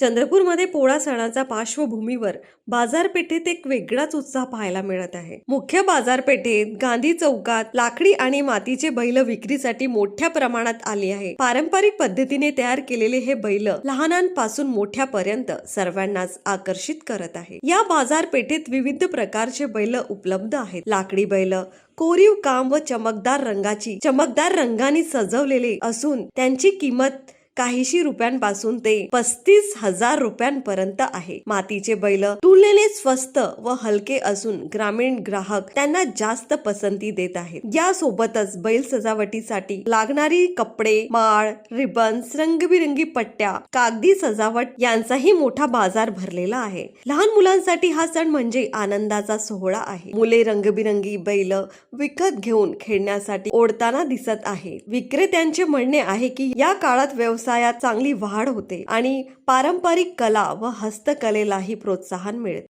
चंद्रपूरमध्ये पोळा सणाच्या पार्श्वभूमीवर बाजारपेठेत एक वेगळाच उत्साह पाहायला मिळत आहे। मुख्य बाजारपेठेत गांधी चौकात लाकडी आणि मातीचे बैल विक्रीसाठी मोठ्या प्रमाणात आली आहे। पारंपरिक पद्धतीने तयार केलेले हे बैल लहानांपासून मोठ्यापर्यंत सर्वांनाच आकर्षित करत आहे। या बाजारपेठेत विविध प्रकारचे बैल उपलब्ध आहेत। लाकडी बैल कोरीव काम व चमकदार रंगांनी सजवलेले असून त्यांची किंमत काहीशी रुपयांपासून ते 35,000 रुपयांपर्यंत आहे। मातीचे बैल तुलनेने स्वस्त व हलके असून ग्रामीण ग्राहक त्यांना जास्त पसंती देत आहेत। यासोबतच बैल सजावटीसाठी लागणारी कपडे, माळ, रिबन्स, रंगबिरंगी पट्ट्या, कागदी सजावट यांचाही मोठा बाजार भरलेला आहे। लहान मुलांसाठी हा सण म्हणजे आनंदाचा सोहळा आहे। मुले रंगबिरंगी बैल विकत घेऊन खेळण्यासाठी ओढताना दिसत आहे। विक्रेत्यांचे म्हणणे आहे की या काळात व्यवसायात चांगली वाढ होते आणि पारंपरिक कला व हस्तकलेलाही प्रोत्साहन मिळते।